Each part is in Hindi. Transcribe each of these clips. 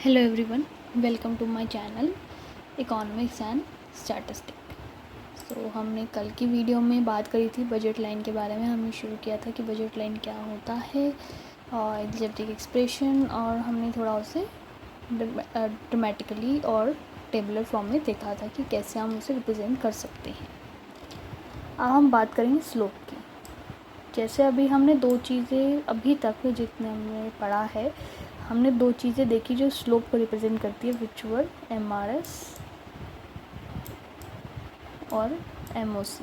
Hello everyone, welcome to my channel economics and statistic. हमने कल की वीडियो में बात करी थी बजट लाइन के बारे में। हमने शुरू किया था कि बजट लाइन क्या होता है और एग्जेक्टिव एक्सप्रेशन, और हमने थोड़ा उसे ड्रामेटिकली और टेबुलर फॉर्म में देखा था कि कैसे हम उसे रिप्रेजेंट कर सकते हैं। अब हम बात करेंगे स्लोप की। जैसे अभी हमने दो चीज़ें अभी तक जितने हमने पढ़ा है, हमने दो चीज़ें देखी जो स्लोप को रिप्रेजेंट करती है, विच वर MRS और MOC।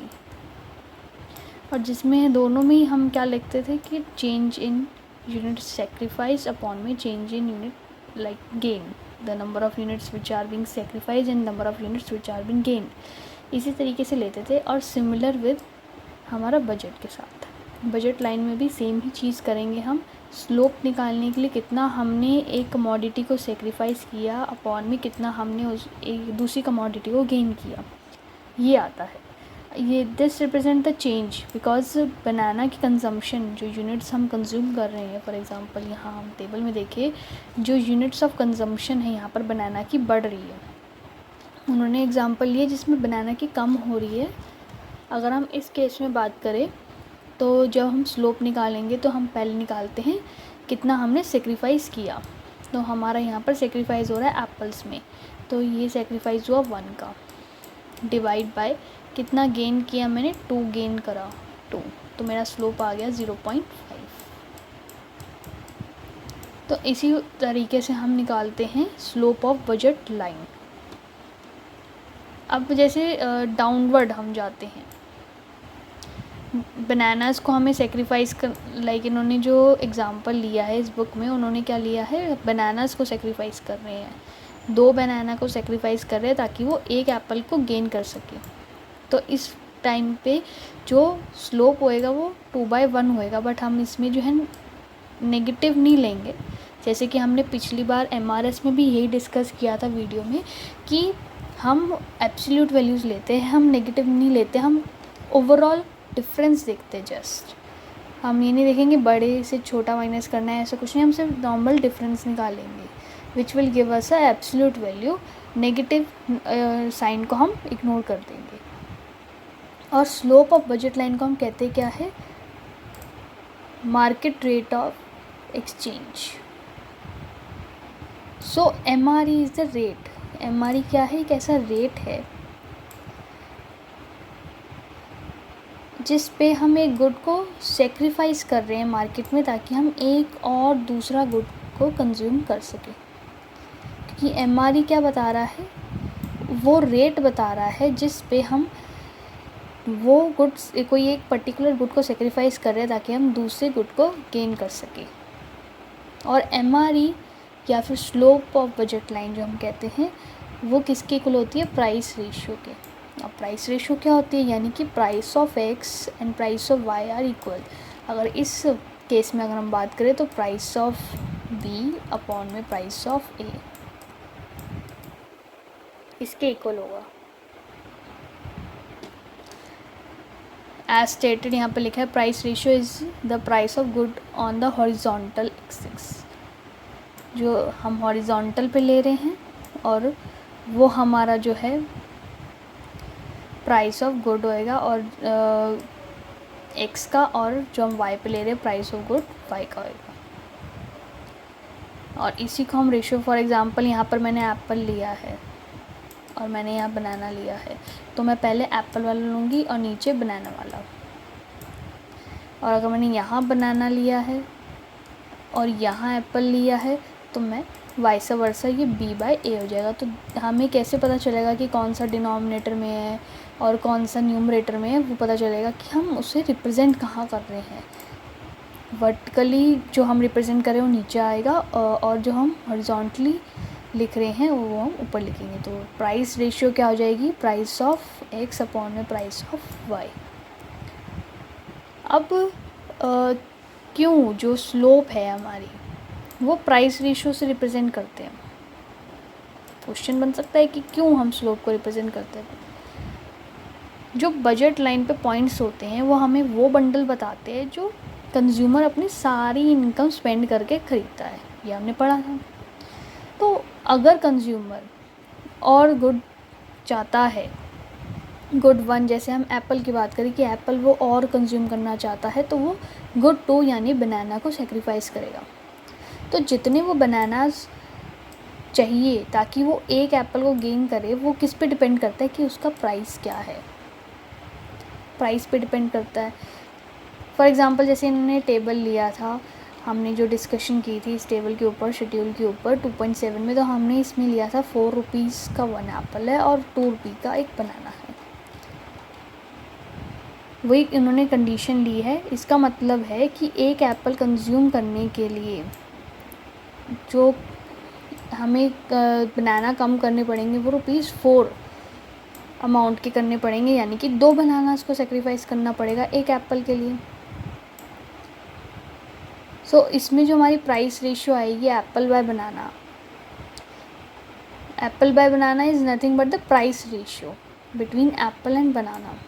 और जिसमें दोनों में ही हम क्या लिखते थे कि change in unit sacrifice upon में change in unit like gain, the number of units which are being sacrifice and number of units which are being gain. इसी तरीके से लेते थे। और सिमिलर विद हमारा बजट के साथ, बजट लाइन में भी सेम ही चीज़ करेंगे हम। स्लोप निकालने के लिए कितना हमने एक कमोडिटी को सेक्रीफाइस किया अपॉन में कितना हमने उस एक दूसरी कमोडिटी को गेन किया, ये आता है। ये this represent the change because banana की कंजम्पशन, जो यूनिट्स हम कंज्यूम कर रहे हैं, फॉर एग्जांपल यहाँ हम टेबल में देखें, जो यूनिट्स ऑफ कंजम्पशन है यहाँ पर बनाना की बढ़ रही है। उन्होंने एग्जांपल लिए जिसमें बनाना की कम हो रही है। अगर हम इस केस में बात करें तो जब हम स्लोप निकालेंगे तो हम पहले निकालते हैं कितना हमने सेक्रीफाइस किया। तो हमारा यहाँ पर सेक्रीफाइस हो रहा है एप्पल्स में, तो ये सेक्रीफाइस हुआ 1 का, डिवाइड बाय कितना गेन किया मैंने, 2 गेन करा 2, तो मेरा स्लोप आ गया 0.5। तो इसी तरीके से हम निकालते हैं स्लोप ऑफ बजट लाइन। अब जैसे डाउनवर्ड हम जाते हैं, बनानास को हमें सेक्रीफाइस कर, लाइक इन्होंने जो एग्ज़ाम्पल लिया है इस बुक में, उन्होंने क्या लिया है, बनानास को सेक्रीफाइस कर रहे हैं, 2 बनाना को सेक्रीफाइस कर रहे हैं ताकि वो एक एप्पल को गेन कर सके। तो इस टाइम पे जो स्लोप होएगा वो 2/1 होएगा, बट हम इसमें जो है नेगेटिव नहीं लेंगे। जैसे कि हमने पिछली बार MRS में भी यही डिस्कस किया था वीडियो में कि हम एब्सोल्यूट वैल्यूज़ लेते हैं, हम नेगेटिव नहीं लेते, हम ओवरऑल डिफरेंस देखते हैं। जस्ट हम ये नहीं देखेंगे बड़े से छोटा माइनस करना है, ऐसा कुछ नहीं, हम सिर्फ नॉर्मल डिफरेंस निकालेंगे which will give us a absolute value. Negative sign को हम इग्नोर कर देंगे। और स्लोप ऑफ बजट लाइन को हम कहते हैं क्या है, market rate of exchange. So MRE is the rate. MRE क्या है, एक ऐसा रेट है जिस पे हम एक गुड को सेक्रीफाइस कर रहे हैं मार्केट में ताकि हम एक और दूसरा गुड को कंज्यूम कर सकें। क्योंकि MRE क्या बता रहा है, वो रेट बता रहा है जिस पे हम वो गुड्स, कोई एक पर्टिकुलर गुड को सेक्रीफाइस कर रहे हैं ताकि हम दूसरे गुड को गेन कर सकें। और MRE या फिर स्लोप ऑफ बजट लाइन जो हम कहते हैं, वो किसके इक्वल होती है, प्राइस रेशियो के। अब प्राइस रेशियो क्या होती है, यानी कि price of X and price of Y are equal. अगर इस केस में अगर हम बात करें तो प्राइस ऑफ B अपॉन में प्राइस ऑफ A इसके इक्वल होगा। एज स्टेटेड यहाँ पे लिखा है, price ratio is the price of good on the horizontal axis. जो हम हॉरिजॉन्टल पे ले रहे हैं और वो हमारा जो है प्राइस ऑफ गुड होएगा, और X का, और जो हम Y पे ले रहे हैं प्राइस ऑफ गुड Y का होएगा। और इसी को हम रेशियो, फॉर एग्जांपल यहाँ पर मैंने एप्पल लिया है और मैंने यहाँ बनाना लिया है, तो मैं पहले एप्पल वाला लूँगी और नीचे बनाना वाला। और अगर मैंने यहाँ बनाना लिया है और यहाँ एप्पल लिया है तो मैं वाइस वर्सा, ये B/A हो जाएगा। तो हमें कैसे पता चलेगा कि कौन सा डिनोमिनेटर में है और कौन सा न्यूमरेटर में है, वो पता चलेगा कि हम उसे रिप्रेजेंट कहाँ कर रहे हैं। वर्टिकली जो हम रिप्रेजेंट कर रहे हैं वो नीचे आएगा, और जो हम हॉरिजॉन्टली लिख रहे हैं वो हम ऊपर लिखेंगे। तो प्राइस रेशियो क्या हो जाएगी, प्राइस ऑफ X अपॉन में प्राइस ऑफ Y। अब क्यों जो स्लोप है हमारी वो प्राइस रेशियो से रिप्रेजेंट करते हैं, क्वेश्चन बन सकता है कि क्यों हम स्लोप को रिप्रेजेंट करते हैं। जो बजट लाइन पे पॉइंट्स होते हैं वो हमें वो बंडल बताते हैं जो कंज्यूमर अपनी सारी इनकम स्पेंड करके ख़रीदता है, ये हमने पढ़ा था। तो अगर कंज्यूमर और गुड चाहता है, गुड वन, जैसे हम एप्पल की बात करें कि एप्पल वो और कंज्यूम करना चाहता है, तो वो गुड टू यानी बनाना को सेक्रीफाइस करेगा। तो जितने वो बनानास चाहिए ताकि वो एक एप्पल को गेन करे, वो किस पे डिपेंड करता है कि उसका प्राइस क्या है, प्राइस पे डिपेंड करता है। फॉर एग्ज़ाम्पल जैसे इन्होंने टेबल लिया था, हमने जो डिस्कशन की थी इस टेबल के ऊपर, शेड्यूल के ऊपर 2.7 में, तो हमने इसमें लिया था 4 रुपीज़ का 1 एप्पल है और 2 रुपये का एक बनाना है। वही इन्होंने कंडीशन ली है। इसका मतलब है कि एक एप्पल कंज्यूम करने के लिए जो हमें बनाना कम करने पड़ेंगे वो ₹4 अमाउंट के करने पड़ेंगे, यानी कि 2 बनानास को सेक्रीफाइस करना पड़ेगा एक एप्पल के लिए। सो इसमें जो हमारी प्राइस रेशियो आएगी apple by banana, apple by banana is nothing but the price ratio between apple and banana.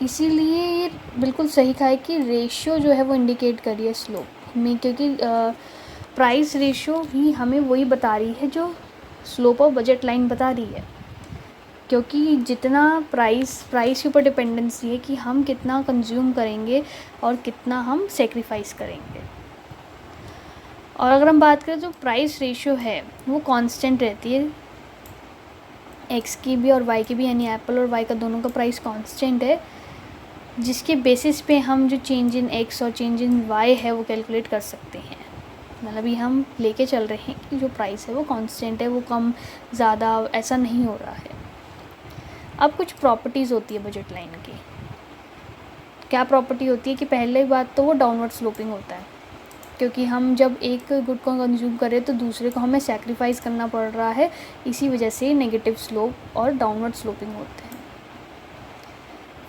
इसीलिए ये बिल्कुल सही कहा है कि रेशियो जो है वो इंडिकेट करी है स्लोप में, क्योंकि प्राइस रेशियो ही हमें वही बता रही है जो स्लोप ऑफ बजट लाइन बता रही है, क्योंकि जितना प्राइस के ऊपर डिपेंडेंसी है कि हम कितना कंज्यूम करेंगे और कितना हम सेक्रीफाइस करेंगे। और अगर हम बात करें तो प्राइस रेशियो है वो कांस्टेंट रहती है, एक्स की भी और वाई की भी, यानी एप्पल और वाई का दोनों का प्राइस कांस्टेंट है, जिसके बेसिस पे हम जो चेंज इन एक्स और चेंज इन वाई है वो कैलकुलेट कर सकते हैं। मतलब ये हम लेके चल रहे हैं कि जो प्राइस है वो कांस्टेंट है, वो कम ज़्यादा ऐसा नहीं हो रहा है। अब कुछ प्रॉपर्टीज़ होती है बजट लाइन की। क्या प्रॉपर्टी होती है कि पहले बात तो वो डाउनवर्ड स्लोपिंग होता है, क्योंकि हम जब एक गुड को कंज्यूम करें तो दूसरे को हमें सैक्रिफाइस करना पड़ रहा है, इसी वजह से नेगेटिव स्लोप और डाउनवर्ड स्लोपिंग होते हैं।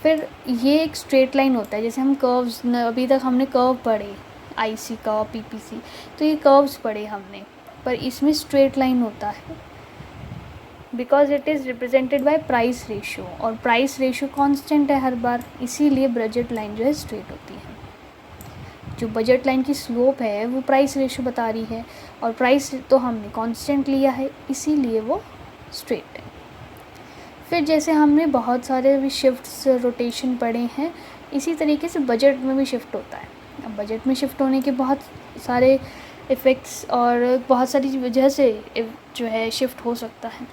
फिर ये एक स्ट्रेट लाइन होता है, जैसे हम कर्व्स, अभी तक हमने कर्व पढ़े आईसी का, पीपीसी, तो ये कर्व्स पढ़े हमने, पर इसमें स्ट्रेट लाइन होता है because it is represented by price ratio, और प्राइस रेशियो कांस्टेंट है हर बार, इसीलिए बजट लाइन जो है स्ट्रेट होती है। जो बजट लाइन की स्लोप है वो प्राइस रेशियो बता रही है, और प्राइस तो हमने कांस्टेंट लिया है, इसीलिए वो स्ट्रेट है। फिर जैसे हमने बहुत सारे भी शिफ्ट्स, रोटेशन पढ़े हैं, इसी तरीके से बजट में भी शिफ्ट होता है। अब बजट में शिफ्ट होने के बहुत सारे इफ़ेक्ट्स और बहुत सारी वजह से जो है शिफ्ट हो सकता है।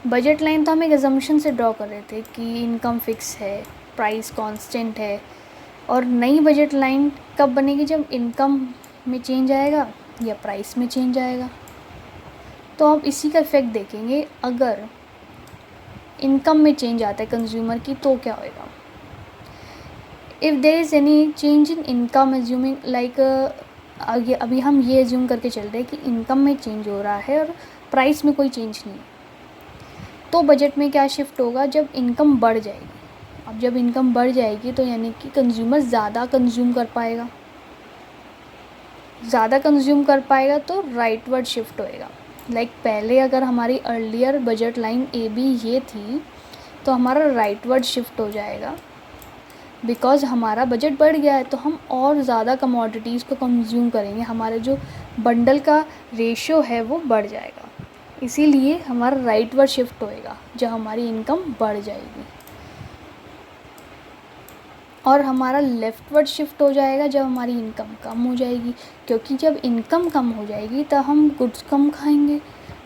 बजट लाइन तो हम एक अजम्पशन से ड्रॉ कर रहे थे कि इनकम फिक्स है, प्राइस कांस्टेंट है, और नई बजट लाइन कब बनेगी, जब इनकम में चेंज आएगा या प्राइस में चेंज आएगा। तो अब इसी का इफ़ेक्ट देखेंगे, अगर इनकम में चेंज आता है कंज्यूमर की तो क्या होएगा। If there is any change in income, assuming like अभी हम ये एज्यूम करके चल रहे हैं कि इनकम में चेंज हो रहा है और प्राइस में कोई चेंज नहीं है, तो बजट में क्या शिफ्ट होगा, जब इनकम बढ़ जाएगी। अब जब इनकम बढ़ जाएगी तो यानी कि कंज्यूमर ज़्यादा कंज्यूम कर पाएगा, ज़्यादा कंज्यूम कर पाएगा तो राइटवर्ड शिफ्ट होएगा। लाइक पहले अगर हमारी earlier budget line A B ये थी तो हमारा राइटवर्ड शिफ्ट हो जाएगा, बिकॉज़ हमारा बजट बढ़ गया है तो हम और ज़्यादा कमोडिटीज़ को कंज्यूम करेंगे, हमारे जो बंडल का रेशियो है वो बढ़ जाएगा, इसीलिए हमारा राइटवर्ड शिफ्ट होएगा जब हमारी इनकम बढ़ जाएगी। और हमारा लेफ़्टवर्ड शिफ्ट हो जाएगा जब हमारी इनकम कम हो जाएगी, क्योंकि जब इनकम कम हो जाएगी तो हम गुड्स कम खाएंगे,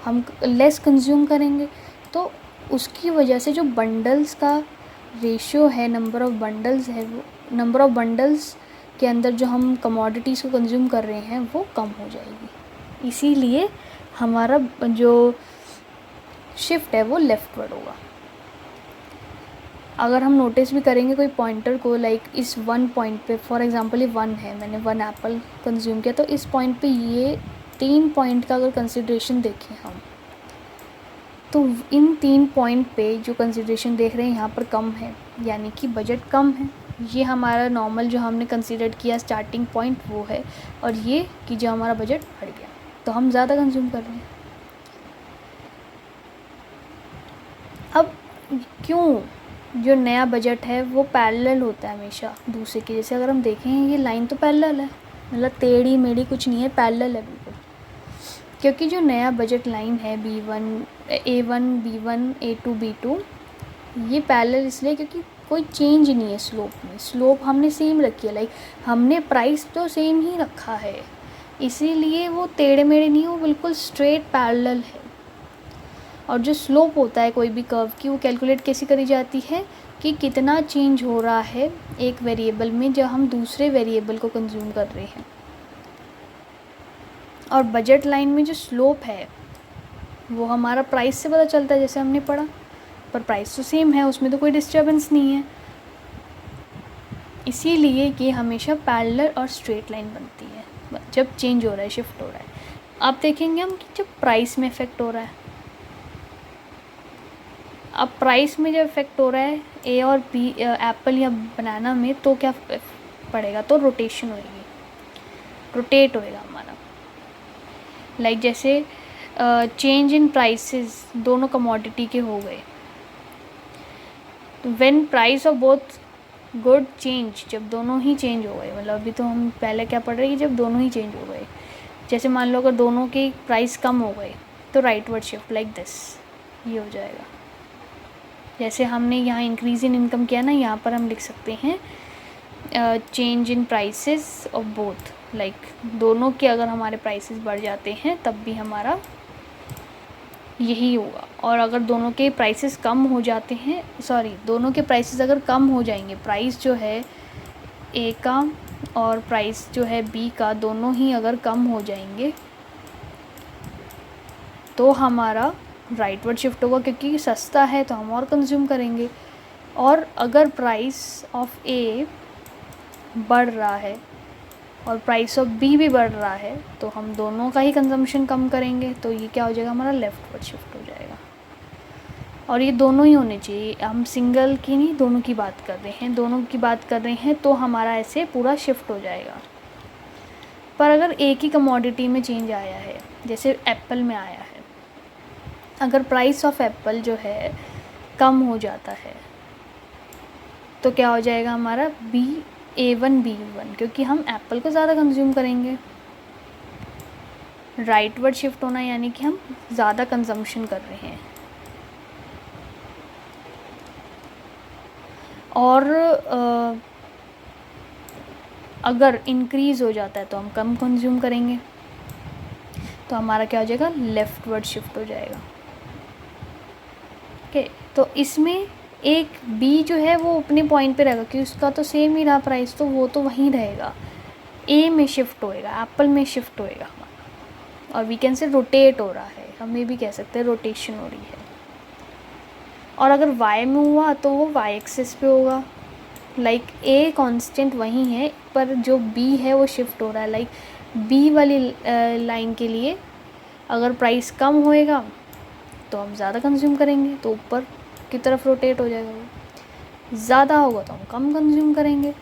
हम लेस कंज्यूम करेंगे, तो उसकी वजह से जो बंडल्स का रेशियो है, नंबर ऑफ़ बंडल्स है, वो नंबर ऑफ़ बंडल्स के अंदर जो हम कमोडिटीज़ को कंज्यूम कर रहे हैं वो कम हो जाएगी, इसीलिए हमारा जो शिफ्ट है वो लेफ़्टवर्ड होगा। अगर हम नोटिस भी करेंगे कोई पॉइंटर को, लाइक इस 1 पॉइंट पे, फॉर एग्जांपल ये 1 है, मैंने 1 एप्पल कंज्यूम किया, तो इस पॉइंट पे ये 3 पॉइंट का अगर कंसिड्रेशन देखें हम, तो इन 3 पॉइंट पे जो कंसिड्रेशन देख रहे हैं यहाँ पर कम है, यानी कि बजट कम है। ये हमारा नॉर्मल जो हमने कंसिडर किया स्टार्टिंग पॉइंट वो है, और ये कि जो हमारा बजट बढ़ गया तो हम ज़्यादा कंज्यूम कर रहे हैं। अब क्यों जो नया बजट है वो पैरेलल होता है हमेशा दूसरे के, जैसे अगर हम देखें ये लाइन तो पैरेलल है, मतलब टेढ़ी मेढ़ी कुछ नहीं है, पैरेलल है बिल्कुल। क्योंकि जो नया बजट लाइन है B1 A1 B1 A2 B2, ये पैरेलल इसलिए क्योंकि कोई चेंज नहीं है स्लोप में, स्लोप हमने सेम रखी है, लाइक हमने प्राइस तो सेम ही रखा है, इसीलिए वो टेढ़े मेढ़े नहीं, वो बिल्कुल स्ट्रेट पैरेलल है। और जो स्लोप होता है कोई भी कर्व की, वो कैलकुलेट कैसे करी जाती है कि कितना चेंज हो रहा है एक वेरिएबल में जब हम दूसरे वेरिएबल को कंज्यूम कर रहे हैं। और बजट लाइन में जो स्लोप है वो हमारा प्राइस से पता चलता है, जैसे हमने पढ़ा, पर प्राइस तो सेम है, उसमें तो कोई डिस्टर्बेंस नहीं है, इसीलिए ये हमेशा पैरेलल और स्ट्रेट लाइन बनती है जब चेंज हो रहा है, शिफ्ट हो रहा है। अब देखेंगे हम कि जब प्राइस में इफ़ेक्ट हो रहा है, अब प्राइस में जब इफ़ेक्ट हो रहा है ए और बी, एप्पल या बनाना में, तो क्या पड़ेगा, तो रोटेशन होएगी, रोटेट होएगा हमारा। लाइक जैसे चेंज इन प्राइसेस दोनों कमोडिटी के हो गए, तो when price of both good change, जब दोनों ही चेंज हो गए, मतलब अभी तो हम पहले क्या पढ़ रहे हैं कि जब दोनों ही चेंज हो गए, जैसे मान लो अगर दोनों के प्राइस कम हो गए तो राइटवर्ड शिफ्ट लाइक दिस, ये हो जाएगा। जैसे हमने यहाँ इंक्रीज इन इनकम किया ना, यहाँ पर हम लिख सकते हैं change in prices of both, like दोनों के अगर हमारे प्राइसेस बढ़ जाते हैं तब भी हमारा यही होगा। और अगर दोनों के प्राइसेस कम हो जाते हैं, सॉरी दोनों के प्राइसेस अगर कम हो जाएंगे, प्राइस जो है ए का और प्राइस जो है बी का, दोनों ही अगर कम हो जाएंगे तो हमारा राइटवर्ड शिफ्ट होगा, क्योंकि सस्ता है तो हम और कंज्यूम करेंगे। और अगर प्राइस ऑफ ए बढ़ रहा है और प्राइस ऑफ बी भी बढ़ रहा है तो हम दोनों का ही कंजम्पशन कम करेंगे, तो ये क्या हो जाएगा, हमारा लेफ्टवर्ड शिफ्ट हो जाएगा। और ये दोनों ही होने चाहिए, हम सिंगल की नहीं दोनों की बात कर रहे हैं, दोनों की बात कर रहे हैं, तो हमारा ऐसे पूरा शिफ्ट हो जाएगा। पर अगर एक ही कमोडिटी में चेंज आया है, जैसे एप्पल में आया है, अगर प्राइस ऑफ एप्पल जो है कम हो जाता है तो क्या हो जाएगा हमारा A1 B1, क्योंकि हम एप्पल को ज़्यादा कंज्यूम करेंगे। राइटवर्ड शिफ्ट होना यानी कि हम ज़्यादा कंजम्पशन कर रहे हैं। और अगर इंक्रीज़ हो जाता है तो हम कम कंज्यूम करेंगे, तो हमारा क्या हो जाएगा, लेफ्टवर्ड शिफ्ट हो जाएगा। ओके, तो इसमें एक बी जो है वो अपने पॉइंट पे रहेगा कि उसका तो सेम ही रहा प्राइस, तो वो तो वहीं रहेगा। ए में शिफ्ट होएगा, एप्पल में शिफ्ट होएगा हमारा, और वी कैन से रोटेट हो रहा है, हम ये भी कह सकते हैं रोटेशन हो रही है। और अगर वाई में हुआ तो वो वाई एक्सिस पे होगा, लाइक ए कांस्टेंट वहीं है पर जो बी है वो शिफ्ट हो रहा है। लाइक बी वाली लाइन के लिए अगर प्राइस कम होएगा तो हम ज़्यादा कंज्यूम करेंगे, तो ऊपर की तरफ रोटेट हो जाएगा। वो ज़्यादा होगा तो हम कम कंज्यूम करेंगे,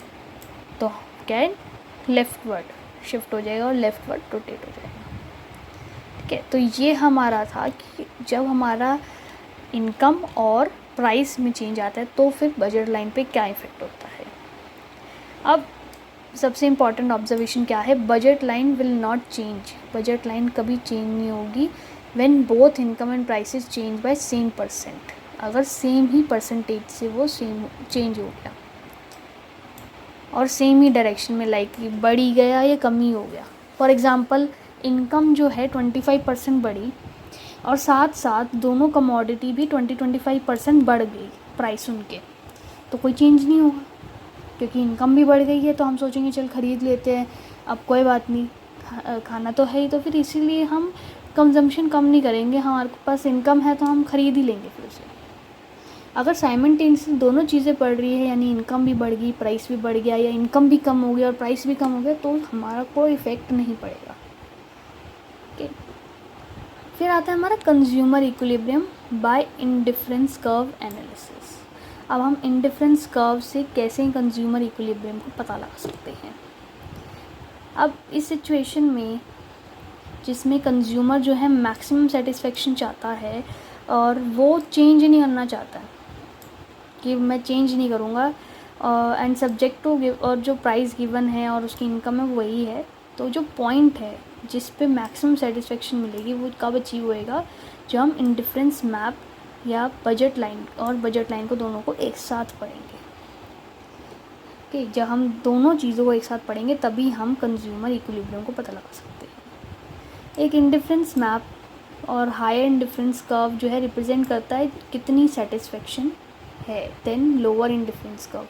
तो क्या है, लेफ्टवर्ड शिफ्ट हो जाएगा और लेफ्टवर्ड रोटेट हो जाएगा। ठीक है, तो ये हमारा था कि जब हमारा इनकम और प्राइस में चेंज आता है तो फिर बजट लाइन पे क्या इफ़ेक्ट होता है। अब सबसे इम्पॉर्टेंट ऑब्जर्वेशन क्या है, budget line will not change, budget line कभी चेंज नहीं होगी when both income and prices change bye same percent, अगर सेम ही परसेंटेज से वो सेम चेंज हो गया और सेम ही डायरेक्शन में, लाइक बढ़ी गया या कम ही हो गया। फॉर एग्ज़ाम्पल इनकम जो है 25% बढ़ी और साथ साथ दोनों कमोडिटी भी 20-25% बढ़ गई प्राइस उनके, तो कोई चेंज नहीं होगा, क्योंकि इनकम भी बढ़ गई है तो हम सोचेंगे चल ख़रीद लेते हैं, अब कोई बात नहीं, खाना तो है ही, तो फिर इसीलिए हम कंजम्पशन कम नहीं करेंगे, हमारे पास इनकम है तो हम ख़रीद ही लेंगे फिर उसे। अगर साइमल्टेनियसली दोनों चीज़ें बढ़ रही है, यानी इनकम भी बढ़ गई, प्राइस भी बढ़ गया, या इनकम भी कम हो गया और प्राइस भी कम हो गया, तो हमारा कोई इफ़ेक्ट नहीं पड़ेगा। ओके, फिर आता है हमारा consumer equilibrium bye indifference curve analysis. अब हम इंडिफरेंस कर्व से कैसे कंज्यूमर इक्विलिब्रियम को पता लगा सकते हैं। अब इस सिचुएशन में जिसमें कंज्यूमर जो है मैक्सिमम सेटिस्फेक्शन चाहता है और वो चेंज नहीं करना चाहता है कि मैं चेंज नहीं करूँगा, एंड सब्जेक्ट टू और जो प्राइस गिवन है और उसकी इनकम है वही है। तो जो पॉइंट है जिस पे मैक्सिमम सेटिस्फेक्शन मिलेगी वो कब अचीव होएगा, जब हम इंडिफरेंस मैप या बजट लाइन और बजट लाइन को दोनों को एक साथ पढ़ेंगे। ओके, जब हम दोनों चीज़ों को एक साथ पढ़ेंगे तभी हम कंज्यूमर इक्विलिब्रियम को पता लगा सकते हैं। एक इंडिफरेंस मैप और हायर इंडिफरेंस कर्व जो है रिप्रेजेंट करता है कितनी सेटिस्फेक्शन है देन लोअर इंडिफरेंस कर्व।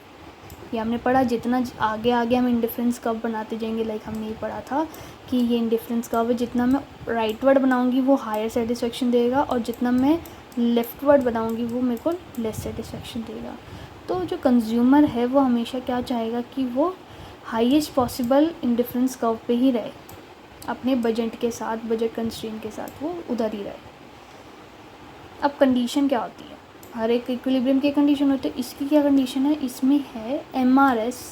ये हमने पढ़ा, जितना आगे आगे हम इंडिफरेंस कर्व बनाते जाएंगे, लाइक हमने ये पढ़ा था कि ये इंडिफरेंस कर्व है, जितना मैं राइटवर्ड बनाऊंगी वो हायर सेटिस्फेक्शन देगा और जितना मैं लेफ्टवर्ड बनाऊंगी वो मेरे को लेस सेटिस्फेक्शन देगा। तो जो कंज्यूमर है वो हमेशा क्या चाहेगा कि वो हाईएस्ट पॉसिबल इंडिफरेंस कर्व पे ही रहे, अपने बजट के साथ, बजट कंस्ट्रेंट के साथ वो उधर ही रहे। अब कंडीशन क्या होती है, हर एक इक्विलिब्रियम की कंडीशन होती है। इसकी क्या कंडीशन है, इसमें है MRS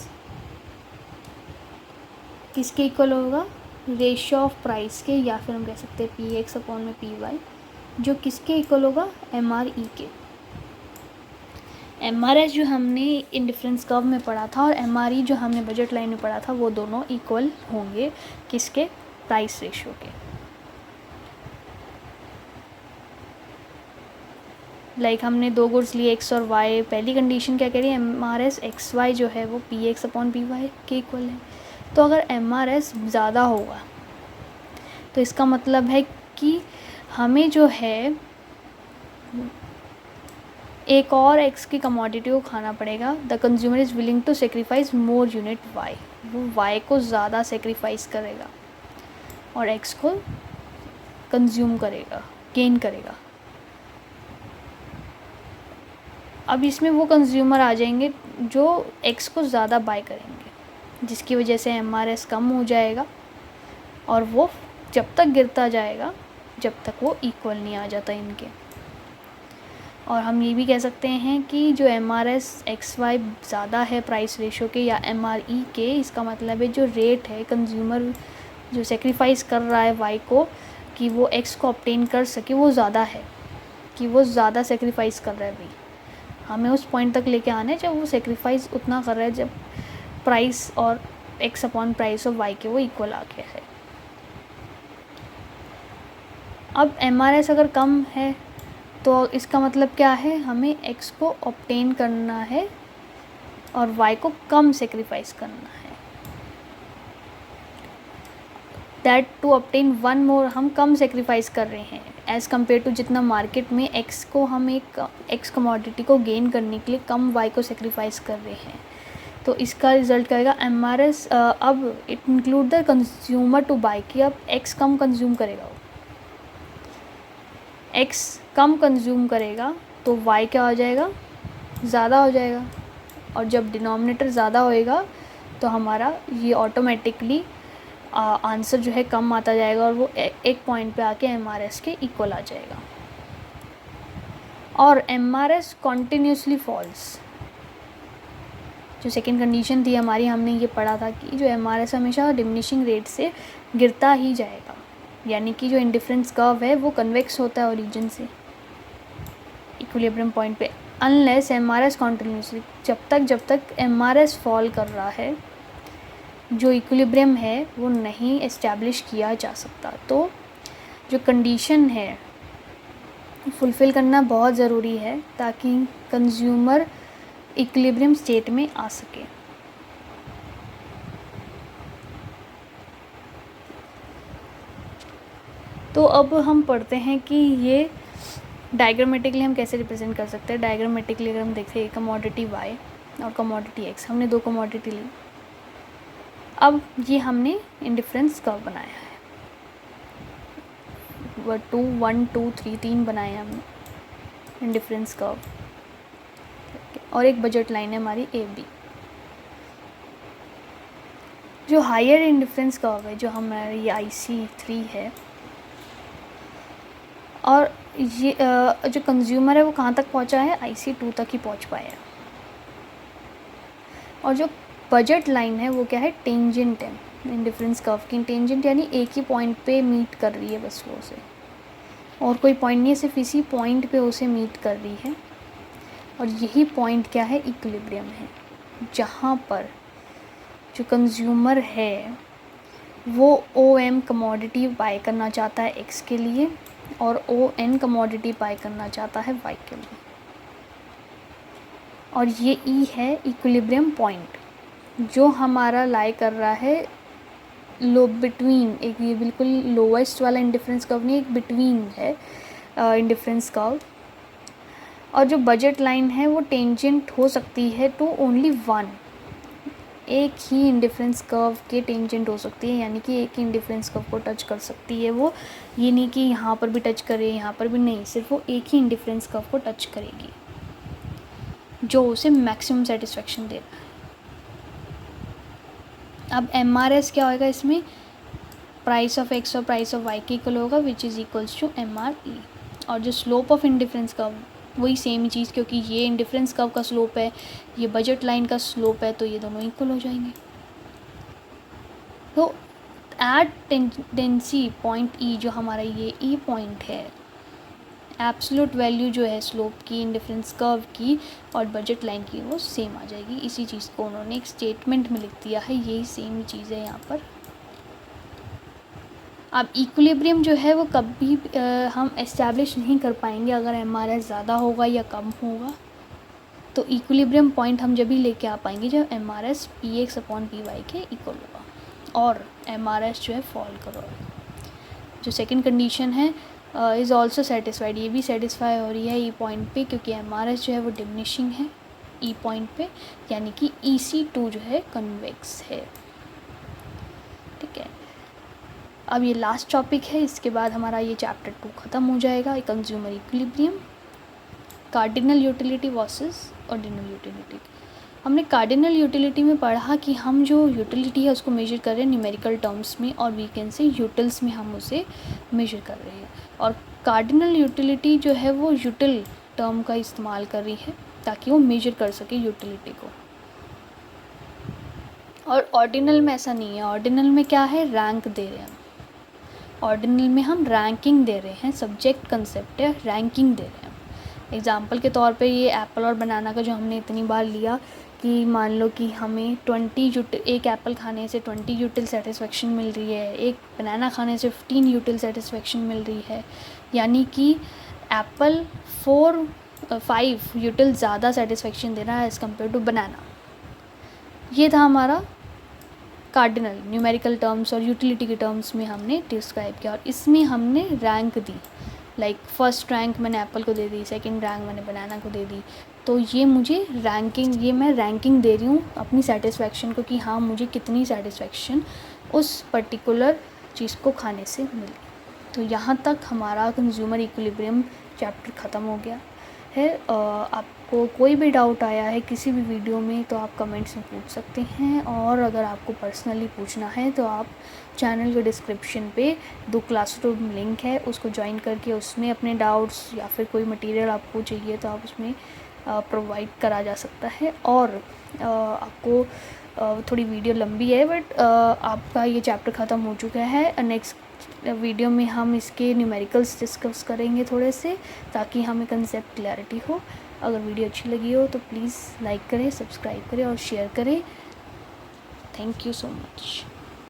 किसके इक्वल होगा, रेशियो ऑफ प्राइस के, या फिर हम कह सकते हैं PX/PY, जो किसके इक्वल होगा, MRE के। MRS जो हमने इंडिफरेंस कर्व में पढ़ा था और MRE जो हमने बजट लाइन में पढ़ा था वो दोनों इक्वल होंगे किसके, प्राइस रेशियो के। लाइक हमने दो गुड्स लिए X और Y, पहली कंडीशन क्या कह रही है, MRS XY जो है वो PX/PY के इक्वल है। तो अगर MRS ज़्यादा होगा तो इसका मतलब है कि हमें जो है एक और X की कमोडिटी को खाना पड़ेगा। The consumer is willing to sacrifice more unit Y, वो Y को ज़्यादा सेक्रीफाइस करेगा और X को कंज्यूम करेगा, गेन करेगा। अब इसमें वो कंज्यूमर आ जाएंगे जो X को ज़्यादा बाय करेंगे, जिसकी वजह से MRS कम हो जाएगा और वो जब तक गिरता जाएगा जब तक वो इक्वल नहीं आ जाता इनके। और हम ये भी कह सकते हैं कि जो MRS XY ज़्यादा है प्राइस रेशो के या MRE के, इसका मतलब है जो रेट है कंज्यूमर जो सेक्रीफाइस कर रहा है Y को कि वो X को ऑब्टेन कर सके वो ज़्यादा है, कि वो ज़्यादा सेक्रीफाइस कर रहा है। भाई हमें उस पॉइंट तक लेके आना है जब वो सेक्रीफाइस उतना कर रहा है जब प्राइस और X/प्राइस ऑफ Y के वो इक्वल आ गया है। अब MRS अगर कम है तो इसका मतलब क्या है, हमें X को ऑब्टेन करना है और Y को कम सेक्रीफाइस करना है। That to obtain one more, हम कम सेक्रीफाइस कर रहे हैं एज़ कम्पेयर टू जितना मार्केट में X को हम एक X कमोडिटी को गेन करने के लिए कम Y को सेक्रीफाइस कर रहे हैं। तो इसका रिजल्ट करेगा MRS। अब it include the consumer to buy, कि अब X कम कंज्यूम करेगा, X कम कंज्यूम करेगा तो Y क्या हो जाएगा, ज़्यादा हो जाएगा। और जब डिनोमिनेटर ज़्यादा होएगा तो हमारा ये ऑटोमेटिकली आंसर जो है कम आता जाएगा और वो एक पॉइंट पे आके MRS के इक्वल आ जाएगा। और MRS कॉन्टीन्यूसली फॉल्स, जो सेकेंड कंडीशन थी हमारी, हमने ये पढ़ा था कि जो MRS हमेशा डिमिनिशिंग रेट से गिरता ही जाएगा, यानी कि जो इंडिफरेंस कर्व है वो कन्वेक्स होता है ओरिजिन से इक्विलिब्रियम पॉइंट पे, अनलेस MRS कॉन्टीन्यूसली, जब तक MRS फॉल कर रहा है जो इक्विलिब्रियम है वो नहीं एस्टैब्लिश किया जा सकता। तो जो कंडीशन है फुलफ़िल करना बहुत ज़रूरी है ताकि कंज्यूमर इक्विलिब्रियम स्टेट में आ सके। तो अब हम पढ़ते हैं कि ये डायग्रामेटिकली हम कैसे रिप्रेजेंट कर सकते हैं। डायग्रामेटिकली अगर हम देखें कमोडिटी Y और कमोडिटी X, हमने दो कमोडिटी ली। अब ये हमने इंडिफरेंस कर्व बनाया है, 1 2 3 3 बनाए हैं हमने इंडिफरेंस कर्व, और एक बजट लाइन है हमारी AB। जो हायर इंडिफरेंस कर्व है जो हमारी IC3 है, और ये जो कंज्यूमर है वो कहाँ तक पहुँचा है, IC2 तक ही पहुँच पाया है। और जो बजट लाइन है वो क्या है, टेंजेंट है इंडिफरेंस कर्व की। टेंजेंट यानी एक ही पॉइंट पे मीट कर रही है बस वो उसे, और कोई पॉइंट नहीं है, सिर्फ इसी पॉइंट पे उसे मीट कर रही है। और यही पॉइंट क्या है, इक्विलिब्रियम है। जहाँ पर जो कंज्यूमर है वो OM कमोडिटी बाय करना चाहता है X के लिए और ON कमोडिटी बाय करना चाहता है Y के लिए, और ये E है इक्विलिब्रियम पॉइंट जो हमारा लाई कर रहा है लो बिटवीन, एक ये बिल्कुल लोवेस्ट वाला इंडिफरेंस कर्व नहीं, एक बिटवीन है इंडिफरेंस कर्व। और जो बजट लाइन है वो टेंजेंट हो सकती है टू ओनली वन, एक ही इंडिफरेंस कर्व के टेंजेंट हो सकती है, यानी कि एक ही इंडिफरेंस कर्व को टच कर सकती है वो, ये नहीं कि यहाँ पर भी टच करे यहाँ पर भी, नहीं, सिर्फ वो एक ही इंडिफरेंस कर्व को टच करेगी जो उसे मैक्सिमम सेटिस्फेक्शन दे रहा है। अब MRS क्या होगा इसमें, प्राइस ऑफ X और प्राइस ऑफ Y के इक्वल होगा which is equals to MRE। और जो स्लोप ऑफ इंडिफरेंस कर्व वही सेम ही चीज़, क्योंकि ये इंडिफरेंस कर्व का स्लोप है, ये बजट लाइन का स्लोप है, तो ये दोनों इक्वल हो जाएंगे। तो एट टेंडेंसी पॉइंट E, जो हमारा ये E पॉइंट है, एब्सोल्यूट वैल्यू जो है स्लोप की, इंडिफरेंस कर्व की और बजट लाइन की वो सेम आ जाएगी। इसी चीज़ को उन्होंने एक स्टेटमेंट में लिख दिया है, यही सेम चीज़ है यहाँ पर। अब इक्विलिब्रियम जो है वो कभी हम एस्टैब्लिश नहीं कर पाएंगे अगर MRS ज़्यादा होगा या कम होगा। तो इक्विलिब्रियम पॉइंट हम जब भी लेके आ पाएंगे जब MRS PX/PY के इक्वल होगा और MRS जो है फॉल करोगा। जो सेकंड कंडीशन है इज़ ऑल्सो सेटिस्फाइड, ये भी सेटिस्फाई हो रही है E पॉइंट पे, क्योंकि MRS जो है वो डिमिनिशिंग है E पॉइंट पे, यानी कि EC2 जो है कन्वेक्स है। ठीक है, अब ये लास्ट टॉपिक है, इसके बाद हमारा ये चैप्टर 2 ख़त्म हो जाएगा। Consumer equilibrium, cardinal utility versus ordinal utility. हमने कार्डिनल यूटिलिटी में पढ़ा कि हम जो यूटिलिटी है उसको मेजर कर रहे हैं न्यूमेरिकल टर्म्स में, और वी कैन से यूटिल्स में हम उसे मेजर कर रहे हैं। और कार्डिनल यूटिलिटी जो है वो यूटिल टर्म का इस्तेमाल कर रही है ताकि वो मेजर कर सके यूटिलिटी को। और ऑर्डिनल में ऐसा नहीं है, ऑर्डिनल में क्या है, रैंक दे रहे हैं। ऑर्डिनल में हम रैंकिंग दे रहे हैं, सब्जेक्ट कंसेप्ट है, रैंकिंग दे रहे हैं। एग्जाम्पल के तौर पे ये एप्पल और बनाना का जो हमने इतनी बार लिया कि मान लो कि हमें 20 एक एप्पल खाने से 20 यूटिल सेटिस्फेक्शन मिल रही है, एक बनाना खाने से 15 यूटिल सेटिस्फेक्शन मिल रही है, यानी कि एप्पल 5 यूटिल ज़्यादा सेटिस्फेक्शन दे रहा है एज़ कम्पेयर टू बनाना। ये था हमारा कार्डिनल, न्यूमेरिकल टर्म्स और यूटिलिटी के टर्म्स में हमने डिस्क्राइब किया, और इसमें हमने रैंक दी, लाइक फर्स्ट रैंक मैंने एप्पल को दे दी, सेकंड रैंक मैंने बनाना को दे दी, तो ये मुझे रैंकिंग, ये मैं रैंकिंग दे रही हूँ अपनी सेटिस्फेक्शन को कि हाँ मुझे कितनी सेटिस्फेक्शन उस पर्टिकुलर चीज़ को खाने से मिली। तो यहाँ तक हमारा कंज्यूमर इक्विलिब्रियम चैप्टर ख़त्म हो गया है। आपको कोई भी डाउट आया है किसी भी वीडियो में तो आप कमेंट्स में पूछ सकते हैं, और अगर आपको पर्सनली पूछना है तो आप चैनल के डिस्क्रिप्शन पे 2 क्लासरूम लिंक है, उसको ज्वाइन करके उसमें अपने डाउट्स या फिर कोई मटेरियल आपको चाहिए तो आप उसमें प्रोवाइड करा जा सकता है। और आपको थोड़ी वीडियो लंबी है बट आपका ये चैप्टर ख़त्म हो चुका है। नेक्स्ट वीडियो में हम इसके न्यूमेरिकल्स डिस्कस करेंगे थोड़े से, ताकि हमें कंसेप्ट क्लैरिटी हो। अगर वीडियो अच्छी लगी हो तो प्लीज़ लाइक करें, सब्सक्राइब करें और शेयर करें। Thank you so much.